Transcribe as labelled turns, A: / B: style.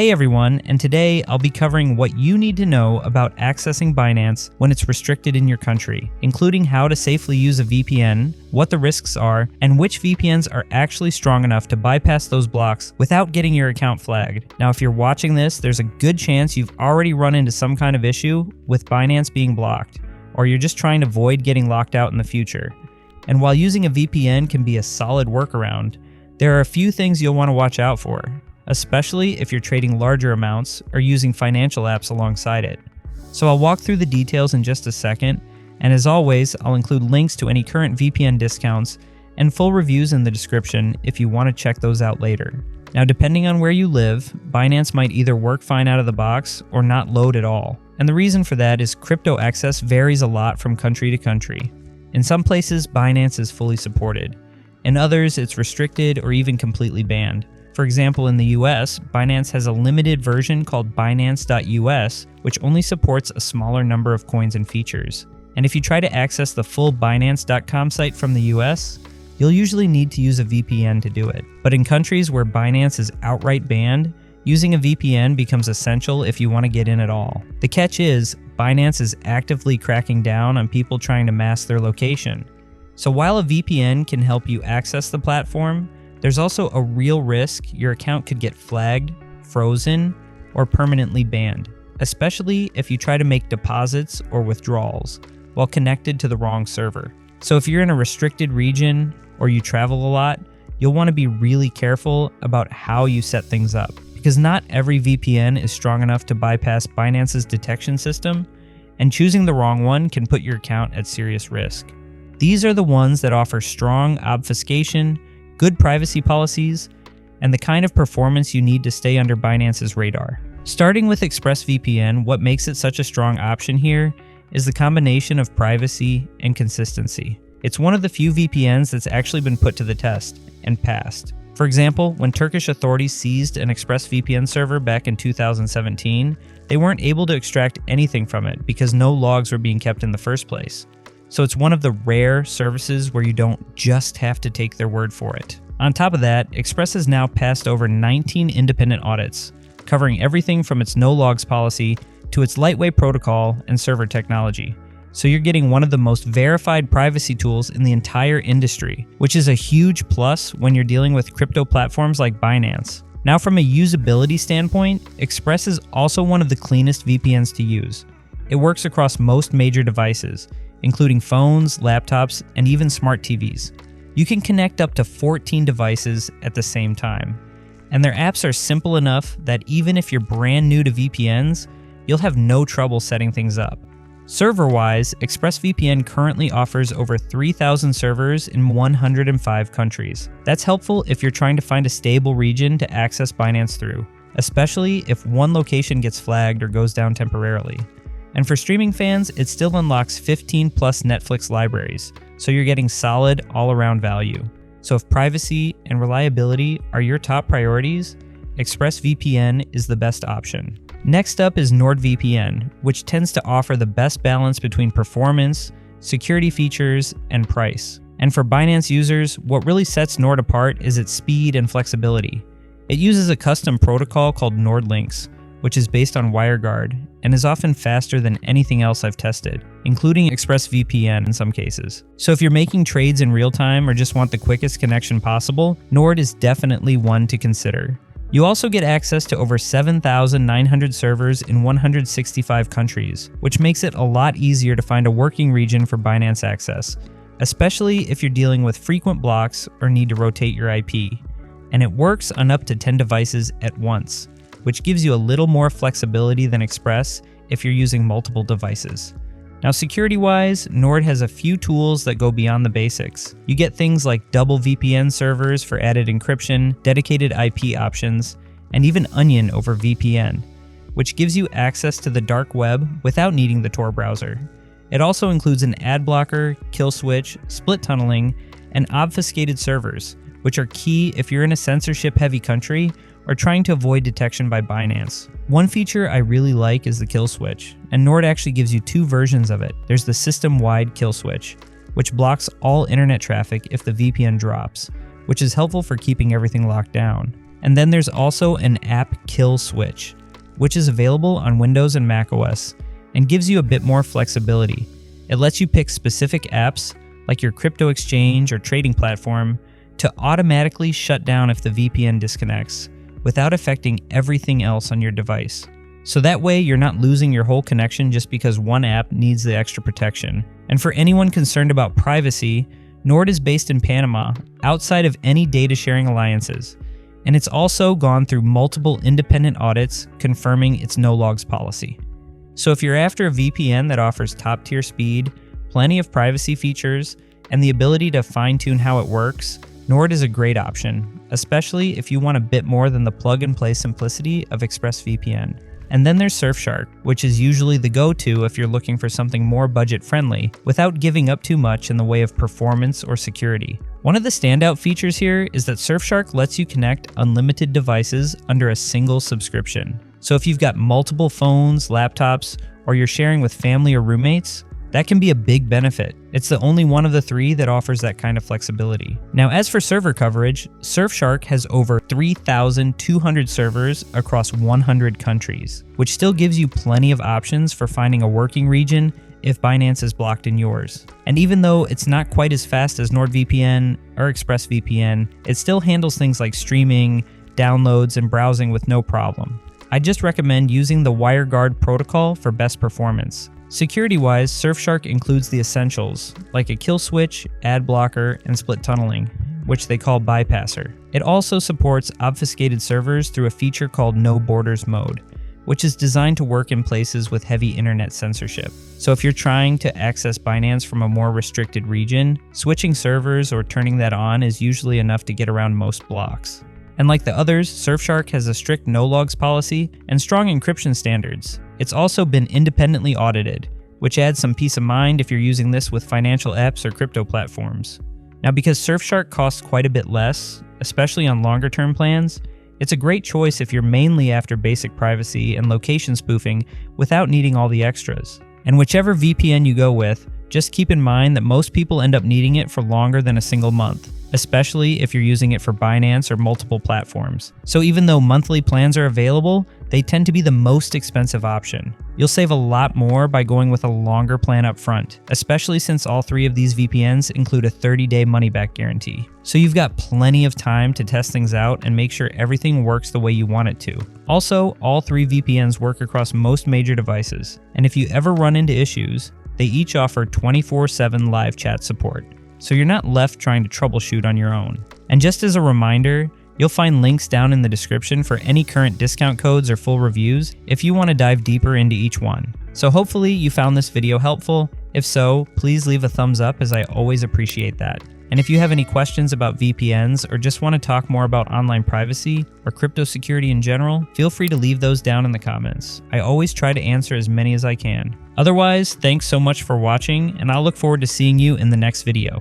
A: Hey everyone, and today I'll be covering what you need to know about accessing Binance when it's restricted in your country, including how to safely use a VPN, what the risks are, and which VPNs are actually strong enough to bypass those blocks without getting your account flagged. Now, if you're watching this, there's a good chance you've already run into some kind of issue with Binance being blocked, or you're just trying to avoid getting locked out in the future. And while using a VPN can be a solid workaround, there are a few things you'll want to watch out for, especially if you're trading larger amounts or using financial apps alongside it. So I'll walk through the details in just a second, and as always, I'll include links to any current VPN discounts and full reviews in the description if you want to check those out later. Now, depending on where you live, Binance might either work fine out of the box or not load at all. And the reason for that is crypto access varies a lot from country to country. In some places, Binance is fully supported. In others, it's restricted or even completely banned. For example, in the US, Binance has a limited version called Binance.us, which only supports a smaller number of coins and features. And if you try to access the full Binance.com site from the US, you'll usually need to use a VPN to do it. But in countries where Binance is outright banned, using a VPN becomes essential if you want to get in at all. The catch is, Binance is actively cracking down on people trying to mask their location. So while a VPN can help you access the platform, there's also a real risk your account could get flagged, frozen, or permanently banned, especially if you try to make deposits or withdrawals while connected to the wrong server. So if you're in a restricted region or you travel a lot, you'll want to be really careful about how you set things up, because not every VPN is strong enough to bypass Binance's detection system, and choosing the wrong one can put your account at serious risk. These are the ones that offer strong obfuscation, good privacy policies, and the kind of performance you need to stay under Binance's radar. Starting with ExpressVPN, what makes it such a strong option here is the combination of privacy and consistency. It's one of the few VPNs that's actually been put to the test and passed. For example, when Turkish authorities seized an ExpressVPN server back in 2017, they weren't able to extract anything from it because no logs were being kept in the first place. So it's one of the rare services where you don't just have to take their word for it. On top of that, Express has now passed over 19 independent audits, covering everything from its no logs policy to its lightweight protocol and server technology. So you're getting one of the most verified privacy tools in the entire industry, which is a huge plus when you're dealing with crypto platforms like Binance. Now, from a usability standpoint, Express is also one of the cleanest VPNs to use. It works across most major devices, including phones, laptops, and even smart TVs. You can connect up to 14 devices at the same time. And their apps are simple enough that even if you're brand new to VPNs, you'll have no trouble setting things up. Server-wise, ExpressVPN currently offers over 3,000 servers in 105 countries. That's helpful if you're trying to find a stable region to access Binance through, especially if one location gets flagged or goes down temporarily. And for streaming fans, it still unlocks 15 plus Netflix libraries, so you're getting solid all-around value. So if privacy and reliability are your top priorities, ExpressVPN is the best option. Next up is NordVPN, which tends to offer the best balance between performance, security features, and price. And for Binance users, what really sets Nord apart is its speed and flexibility. It uses a custom protocol called NordLynx, which is based on WireGuard and is often faster than anything else I've tested, including ExpressVPN in some cases. So if you're making trades in real time or just want the quickest connection possible, Nord is definitely one to consider. You also get access to over 7,900 servers in 165 countries, which makes it a lot easier to find a working region for Binance access, especially if you're dealing with frequent blocks or need to rotate your IP. And it works on up to 10 devices at once, which gives you a little more flexibility than Express if you're using multiple devices. Now, security-wise, Nord has a few tools that go beyond the basics. You get things like double VPN servers for added encryption, dedicated IP options, and even Onion over VPN, which gives you access to the dark web without needing the Tor browser. It also includes an ad blocker, kill switch, split tunneling, and obfuscated servers, which are key if you're in a censorship-heavy country or trying to avoid detection by Binance. One feature I really like is the kill switch, and Nord actually gives you two versions of it. There's the system-wide kill switch, which blocks all internet traffic if the VPN drops, which is helpful for keeping everything locked down. And then there's also an app kill switch, which is available on Windows and macOS and gives you a bit more flexibility. It lets you pick specific apps like your crypto exchange or trading platform to automatically shut down if the VPN disconnects without affecting everything else on your device. So that way you're not losing your whole connection just because one app needs the extra protection. And for anyone concerned about privacy, Nord is based in Panama, outside of any data sharing alliances. And it's also gone through multiple independent audits confirming its no logs policy. So if you're after a VPN that offers top tier speed, plenty of privacy features, and the ability to fine-tune how it works, Nord is a great option, especially if you want a bit more than the plug-and-play simplicity of ExpressVPN. And then there's Surfshark, which is usually the go-to if you're looking for something more budget-friendly without giving up too much in the way of performance or security. One of the standout features here is that Surfshark lets you connect unlimited devices under a single subscription. So if you've got multiple phones, laptops, or you're sharing with family or roommates, that can be a big benefit. It's the only one of the three that offers that kind of flexibility. Now, as for server coverage, Surfshark has over 3,200 servers across 100 countries, which still gives you plenty of options for finding a working region if Binance is blocked in yours. And even though it's not quite as fast as NordVPN or ExpressVPN, it still handles things like streaming, downloads, and browsing with no problem. I just recommend using the WireGuard protocol for best performance. Security-wise, Surfshark includes the essentials, like a kill switch, ad blocker, and split tunneling, which they call bypasser. It also supports obfuscated servers through a feature called No Borders mode, which is designed to work in places with heavy internet censorship. So if you're trying to access Binance from a more restricted region, switching servers or turning that on is usually enough to get around most blocks. And like the others, Surfshark has a strict no-logs policy and strong encryption standards. It's also been independently audited, which adds some peace of mind if you're using this with financial apps or crypto platforms. Now, because Surfshark costs quite a bit less, especially on longer-term plans, it's a great choice if you're mainly after basic privacy and location spoofing without needing all the extras. And whichever VPN you go with, just keep in mind that most people end up needing it for longer than a single month, especially if you're using it for Binance or multiple platforms. So even though monthly plans are available, they tend to be the most expensive option. You'll save a lot more by going with a longer plan up front, especially since all three of these VPNs include a 30-day money-back guarantee. So you've got plenty of time to test things out and make sure everything works the way you want it to. Also, all three VPNs work across most major devices, and if you ever run into issues, they each offer 24/7 live chat support, so you're not left trying to troubleshoot on your own. And just as a reminder, you'll find links down in the description for any current discount codes or full reviews if you want to dive deeper into each one. So hopefully you found this video helpful. If so, please leave a thumbs up, as I always appreciate that. And if you have any questions about VPNs or just want to talk more about online privacy or crypto security in general, feel free to leave those down in the comments. I always try to answer as many as I can. Otherwise, thanks so much for watching, and I'll look forward to seeing you in the next video.